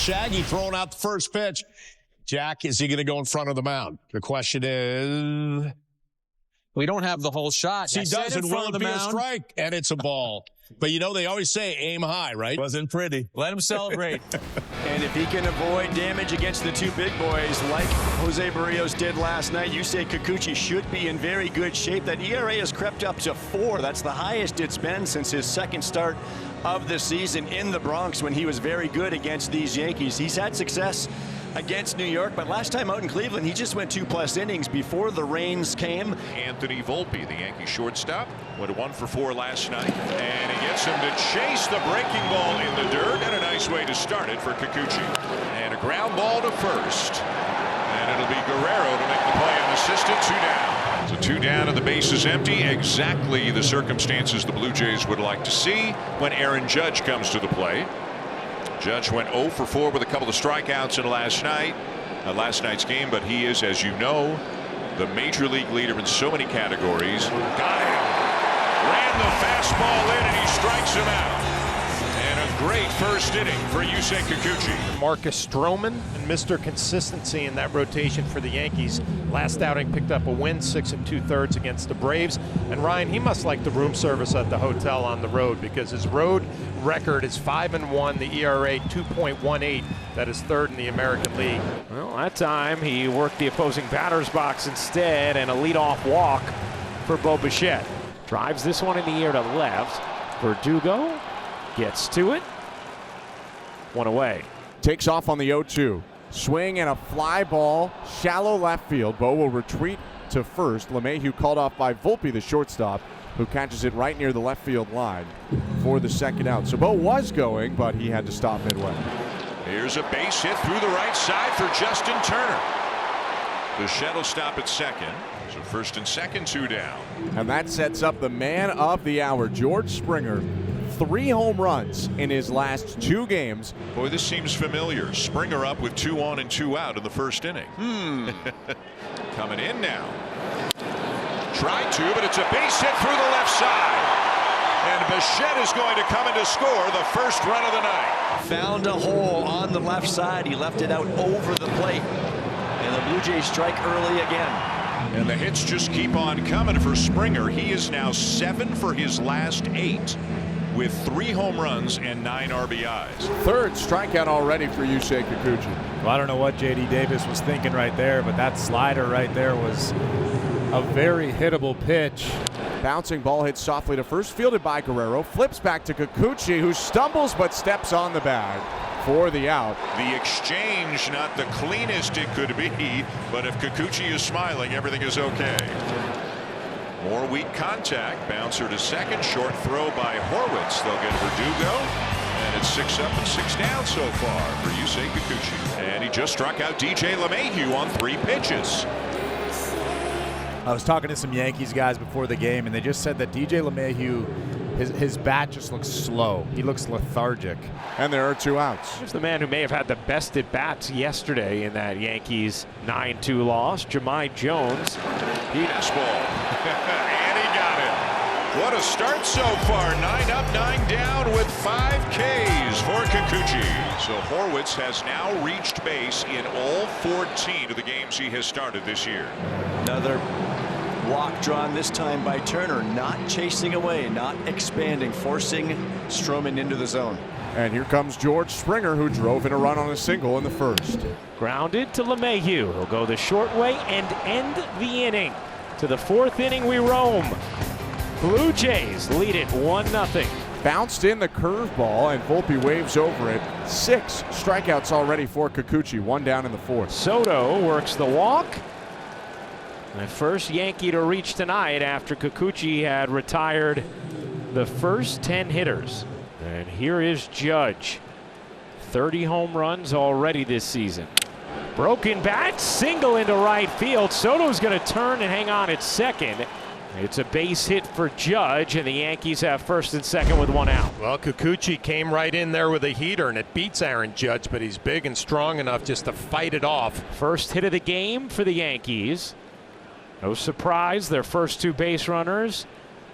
Shaggy throwing out the first pitch. Jack, is he going to go in front of the mound? The question is... We don't have the whole shot. He does, and will it be a strike? And it's a ball. But, you know, they always say aim high, right? Wasn't pretty. Let him celebrate. And if he can avoid damage against the two big boys like Jose Barrios did last night, Yusei Kikuchi should be in very good shape. That ERA has crept up to 4. That's the highest it's been since his second start of the season in the Bronx when he was very good against these Yankees. He's had success against New York, but last time out in Cleveland, he just went 2+ innings before the rains came. Anthony Volpe, the Yankee shortstop, went 1 for 4 last night, and he gets him to chase the breaking ball in the dirt, and a nice way to start it for Kikuchi. And a ground ball to first, and it'll be Guerrero to make the play unassisted. 2 down. So 2 down and the base is empty. Exactly the circumstances the Blue Jays would like to see when Aaron Judge comes to the plate. Judge went 0 for 4 with a couple of strikeouts in last night's game, but he is, as you know, the major league leader in so many categories. Got him. Ran the fastball in, and he strikes him out. And a great first inning for Yusei Kikuchi. Marcus Stroman and Mr. Consistency in that rotation for the Yankees. Last outing picked up a win, 6 2/3 against the Braves. And Ryan, he must like the room service at the hotel on the road, because his road record is 5-1, the ERA 2.18. That is 3rd in the American League. Well, that time he worked the opposing batter's box instead, and a leadoff walk for Bo Bichette. Drives this one in the air to left. Verdugo gets to it. 1 away. Takes off on the 0-2. Swing and a fly ball, shallow left field. Bo will retreat to first. LeMahieu called off by Volpe, the shortstop, who catches it right near the left field line for the second out. So Bo was going, but he had to stop midway. Here's a base hit through the right side for Justin Turner. Bichette will stop at second. So first and second, 2 down. And that sets up the man of the hour, George Springer. 3 home runs in his last 2 games. Boy, this seems familiar. Springer up with 2 on and 2 out in the first inning. Coming in now. Tried to, but it's a base hit through the left side. And Bichette is going to come in to score the first run of the night. Found a hole on the left side. He left it out over the plate. And the Blue Jays strike early again. And the hits just keep on coming for Springer. He is now 7 for his last 8. With 3 home runs and 9 RBIs. 3rd strikeout already for Yusei Kikuchi. Well, I don't know what J.D. Davis was thinking right there, but that slider right there was a very hittable pitch. Bouncing ball hits softly to first, fielded by Guerrero. Flips back to Kikuchi, who stumbles but steps on the bag for the out. The exchange not the cleanest it could be, but if Kikuchi is smiling, everything is okay. More weak contact. Bouncer to second. Short throw by Horwitz. They'll get Verdugo. And it's 6 up and 6 down so far for Yusei Kikuchi. And he just struck out DJ LeMahieu on 3 pitches. I was talking to some Yankees guys before the game, and they just said that DJ LeMahieu, his bat just looks slow. He looks lethargic. And there are 2 outs. Here's the man who may have had the best at bats yesterday in that Yankees 9-2 loss, Jahmai Jones. Fastball. And he got it. What a start so far. 9 up, 9 down with 5 Ks for Kikuchi. So Horwitz has now reached base in all 14 of the games he has started this year. Another walk drawn, this time by Turner, not chasing away, not expanding, forcing Stroman into the zone. And here comes George Springer, who drove in a run on a single in the first. Grounded to LeMahieu. He'll go the short way and end the inning. To the 4th inning we roam. Blue Jays lead it 1-0. Bounced in the curveball, and Volpe waves over it. 6 strikeouts already for Kikuchi, 1 down in the 4th. Soto works the walk. The first Yankee to reach tonight after Kikuchi had retired the first 10 hitters. And here is Judge. 30 home runs already this season. Broken bat, single into right field. Soto's going to turn and hang on at second. It's a base hit for Judge, and the Yankees have first and second with 1 out. Well, Kikuchi came right in there with a heater, and it beats Aaron Judge, but he's big and strong enough just to fight it off. First hit of the game for the Yankees. No surprise, their first 2 base runners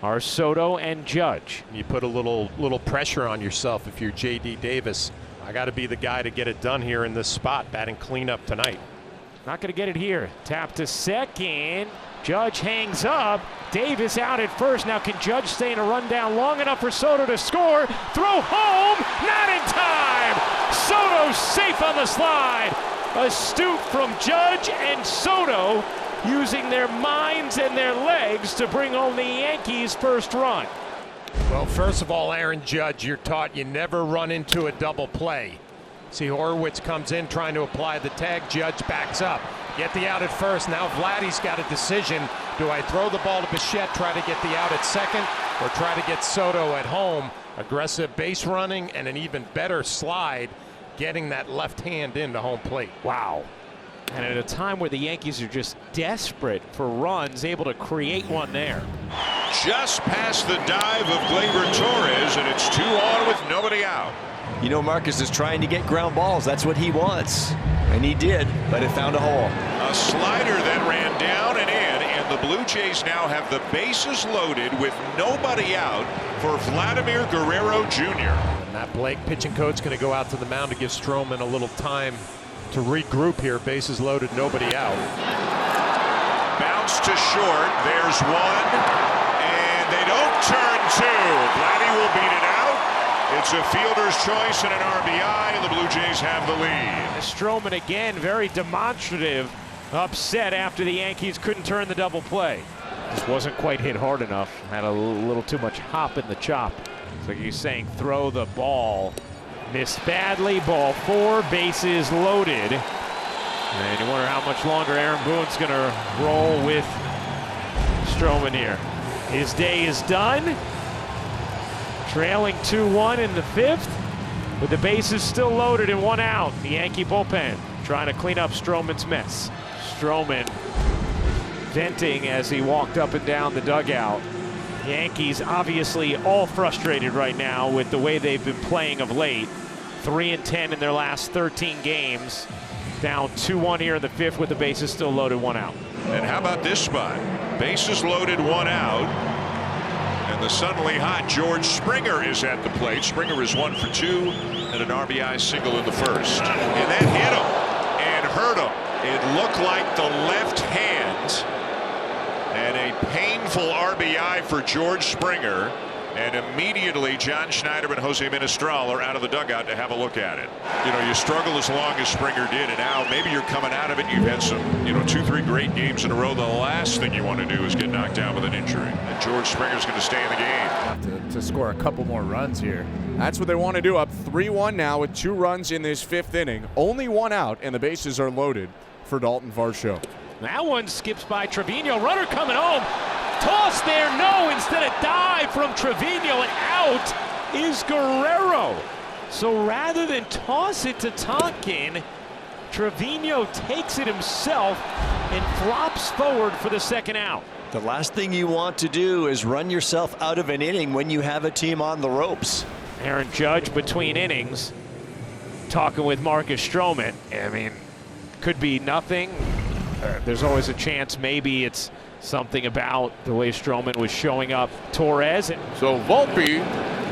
are Soto and Judge. You put a little pressure on yourself if you're J.D. Davis. I got to be the guy to get it done here in this spot, batting cleanup tonight. Not going to get it here. Tap to second. Judge hangs up. Davis out at first. Now can Judge stay in a rundown long enough for Soto to score? Throw home. Not in time. Soto safe on the slide. Astute from Judge and Soto using their minds and their legs to bring home the Yankees' first run. Well, first of all, Aaron Judge, you're taught you never run into a double play. See, Horwitz comes in trying to apply the tag. Judge backs up. Get the out at first. Now Vladdy's got a decision. Do I throw the ball to Bichette, try to get the out at second, or try to get Soto at home? Aggressive base running and an even better slide, getting that left hand into home plate. Wow. And at a time where the Yankees are just desperate for runs, able to create one there. Just past the dive of Gleyber Torres, and it's 2 on with nobody out. You know, Marcus is trying to get ground balls. That's what he wants. And he did, but it found a hole. A slider that ran down and in, and the Blue Jays now have the bases loaded with nobody out for Vladimir Guerrero Jr. And that Blake pitching coach going to go out to the mound to give Stroman a little time to regroup here. Bases loaded, nobody out. Bounce to short. There's one, and they don't turn 2. Vladdy will beat it out. It's a fielder's choice and an RBI, and the Blue Jays have the lead. Stroman again, very demonstrative, upset after the Yankees couldn't turn the double play. Just wasn't quite hit hard enough. Had a little too much hop in the chop. So he's saying throw the ball. Missed badly, ball 4, bases loaded. And you wonder how much longer Aaron Boone's going to roll with Stroman here. His day is done. Trailing 2-1 in the 5th, with the bases still loaded and 1 out. The Yankee bullpen trying to clean up Stroman's mess. Stroman venting as he walked up and down the dugout. Yankees obviously all frustrated right now with the way they've been playing of late. 3-10 in their last 13 games. Down 2-1 here in the 5th with the bases still loaded, 1 out. And how about this spot? Bases loaded, 1 out. And the suddenly hot George Springer is at the plate. Springer is 1 for 2 and an RBI single in the 1st. And that hit him and hurt him. It looked like the left hand. And a painful RBI for George Springer. And immediately John Schneider and Jose Menestral are out of the dugout to have a look at it. You know, you struggle as long as Springer did, and now maybe you're coming out of it. You've had some, 2-3 great games in a row. The last thing you want to do is get knocked down with an injury. And George Springer's going to stay in the game. To score a couple more runs here. That's what they want to do. Up 3-1 now with 2 runs in this 5th inning. Only 1 out, and the bases are loaded for Dalton Varsho. That one skips by Trevino. Runner coming home. Toss there, no. Instead of dive from Trevino, and out is Guerrero. So rather than toss it to Tonkin, Trevino takes it himself and flops forward for the 2nd out. The last thing you want to do is run yourself out of an inning when you have a team on the ropes. Aaron Judge between innings talking with Marcus Stroman. I mean, could be nothing. There's always a chance maybe it's something about the way Stroman was showing up Torres. So Volpe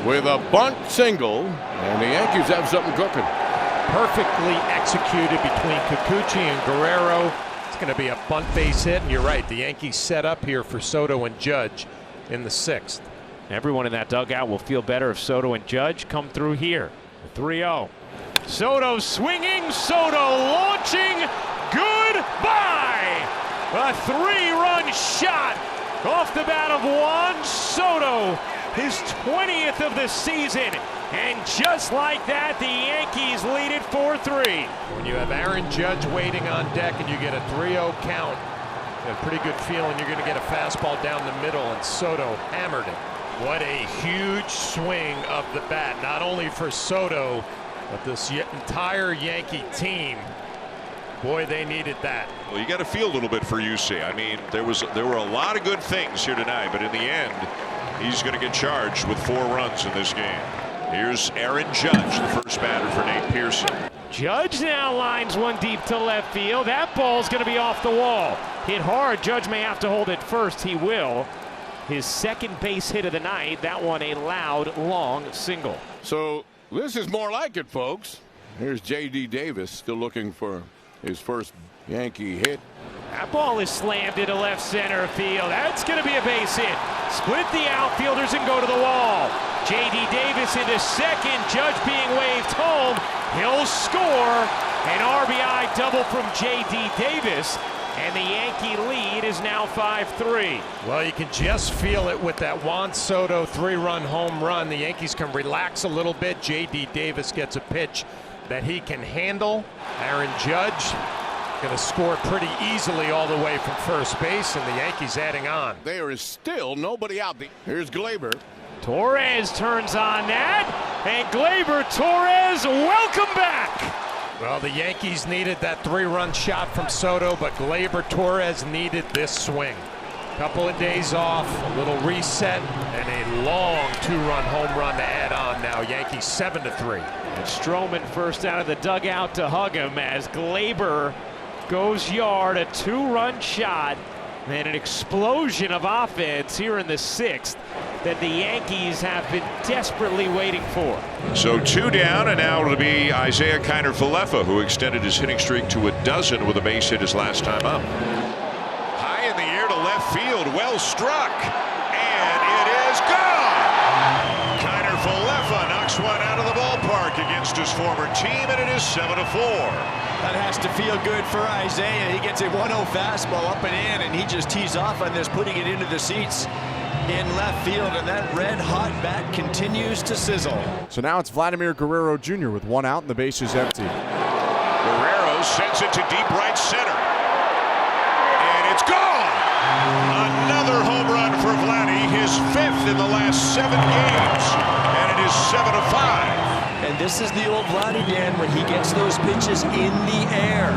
with a bunt single, and the Yankees have something cooking. Perfectly executed between Kikuchi and Guerrero. It's going to be a bunt base hit, and you're right. The Yankees set up here for Soto and Judge in the 6th. Everyone in that dugout will feel better if Soto and Judge come through here. 3-0. Soto swinging, Soto launching. Goodbye! A 3-run shot off the bat of Juan Soto, his 20th of the season. And just like that, the Yankees lead it 4-3. When you have Aaron Judge waiting on deck and you get a 3-0 count, you have a pretty good feeling you're going to get a fastball down the middle, and Soto hammered it. What a huge swing of the bat, not only for Soto, but this entire Yankee team. Boy, they needed that. Well, you got to feel a little bit for UC. I mean, there were a lot of good things here tonight, but in the end, he's going to get charged with 4 runs in this game. Here's Aaron Judge, the first batter for Nate Pearson. Judge now lines one deep to left field. That ball's going to be off the wall. Hit hard. Judge may have to hold it first. He will. His 2nd base hit of the night. That one a loud, long single. So This is more like it, folks. Here's J.D. Davis still looking for his first Yankee hit. That ball is slammed into left center field. That's going to be a base hit. Split the outfielders and go to the wall. J.D. Davis into second. Judge being waved home. He'll score. An RBI double from J.D. Davis. And the Yankee lead is now 5-3. Well, you can just feel it with that Juan Soto 3-run home run. The Yankees can relax a little bit. J.D. Davis gets a pitch that he can handle. Aaron Judge going to score pretty easily all the way from first base, and the Yankees adding on. There is still nobody out there. Here's Glaber. Torres turns on that, and Glaber Torres, welcome back. Well, the Yankees needed that 3-run shot from Soto, but Glaber Torres needed this swing. Couple of days off, a little reset, and a long 2-run home run to add on now. Yankees 7-3. And Stroman first out of the dugout to hug him as Glaber goes yard, a 2-run shot, and an explosion of offense here in the 6th that the Yankees have been desperately waiting for. So 2 down, and now it'll be Isaiah Kiner-Falefa, who extended his hitting streak to a dozen with a base hit his last time up. High in the air to left field, well struck, and it is gone. Kiner-Falefa knocks one out of the ballpark against his former team, and it is 7-4. That has to feel good for Isaiah. He gets a 1-0 fastball up and in, and he just tees off on this, putting it into the seats in left field, and that red-hot bat continues to sizzle. So now it's Vladimir Guerrero Jr. with 1 out and the base is empty. Guerrero sends it to deep right center, and it's gone. Another home run for Vladdy, his 5th in the last 7 games, and it is 7-5. And this is the old Vladdy, Dan, when he gets those pitches in the air,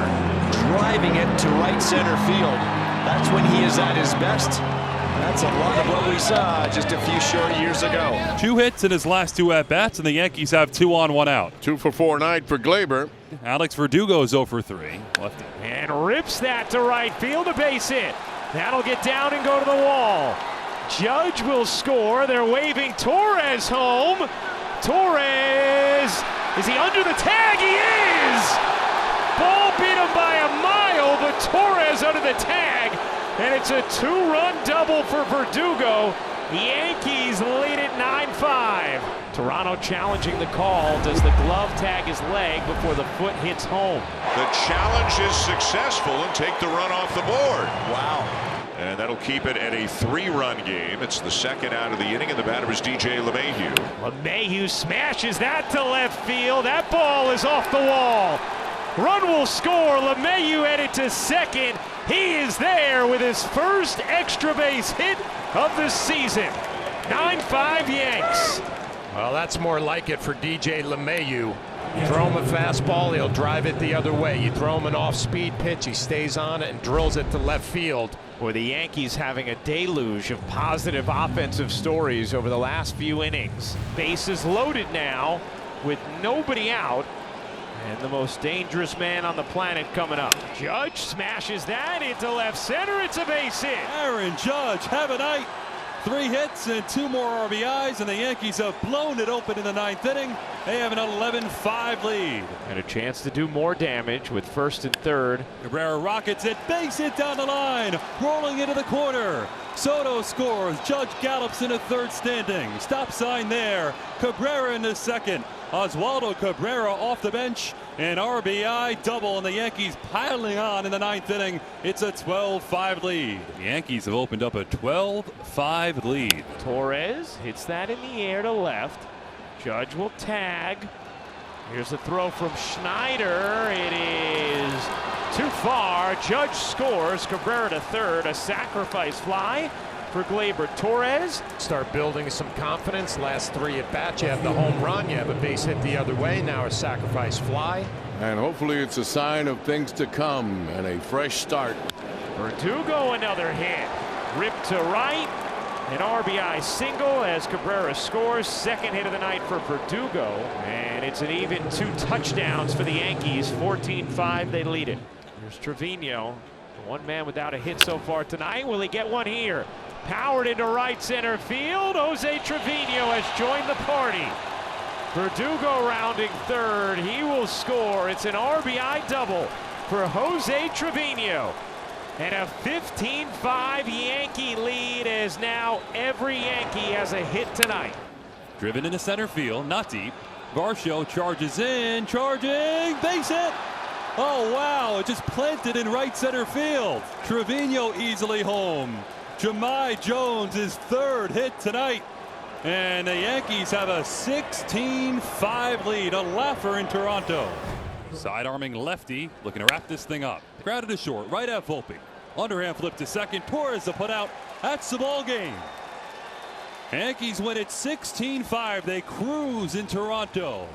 driving it to right center field. That's when he is at his best. That's a lot of what we saw just a few short years ago. 2 hits in his last 2 at-bats, and the Yankees have 2 on, 1 out. 2 for 4 night for Glaber. Alex Verdugo is 0 for 3. Lefty. And rips that to right field, a base hit. That'll get down and go to the wall. Judge will score. They're waving Torres home. Torres, is he under the tag? He is! Ball beat him by a mile, but Torres under the tag, and it's a 2-run double for Verdugo. The Yankees lead it 9-5. Toronto challenging the call. Does the glove tag his leg before the foot hits home? The challenge is successful and take the run off the board. Wow. And that'll keep it at a 3-run game. It's the 2nd out of the inning, and the batter is DJ LeMahieu. LeMahieu smashes that to left field. That ball is off the wall. Run will score. LeMahieu headed to second. He is there with his first extra base hit of the season. 9-5 Yanks. Well, that's more like it for DJ LeMahieu. You throw him a fastball, he'll drive it the other way. You throw him an off-speed pitch, he stays on it and drills it to left field. Boy, the Yankees having a deluge of positive offensive stories over the last few innings. Bases loaded now with nobody out, and the most dangerous man on the planet coming up. Judge smashes that into left center. It's a base hit. Aaron Judge, have a night. 3 hits and 2 more RBIs, and the Yankees have blown it open in the 9th inning. They have an 11-5 lead. And a chance to do more damage with 1st and 3rd. Cabrera rockets it, base hit down the line, rolling into the corner. Soto scores. Judge gallops into 3rd standing. Stop sign there. Cabrera into 2nd. Oswaldo Cabrera off the bench. An RBI double, and the Yankees piling on in the 9th inning. It's a 12-5 lead. The Yankees have opened up a 12-5 lead. Torres hits that in the air to left. Judge will tag. Here's a throw from Schneider. It is too far. Judge scores. Cabrera to 3rd. A sacrifice fly for Glaber Torres. Start building some confidence. Last 3 at bat, you have the home run, you have a base hit the other way, now a sacrifice fly. And hopefully it's a sign of things to come and a fresh start. Verdugo another hit. Ripped to right. An RBI single as Cabrera scores. 2nd hit of the night for Verdugo. And it's an even 2 touchdowns for the Yankees. 14-5, they lead it. Here's Trevino. One man without a hit so far tonight. Will he get one here? Powered into right center field. Jose Trevino has joined the party. Verdugo rounding third. He will score. It's an RBI double for Jose Trevino. And a 15-5 Yankee lead, as now every Yankee has a hit tonight. Driven into center field, not deep. Varsho charges in, charging, base hit. Oh, wow, it just planted in right center field. Trevino easily home. Jahmai Jones, his third hit tonight. And the Yankees have a 16-5 lead, a laugher in Toronto. Side-arming lefty, looking to wrap this thing up. Grounded to short, right at Volpe. Underhand flip to second, Torres to put out. That's the ball game. Yankees win it 16-5. They cruise in Toronto.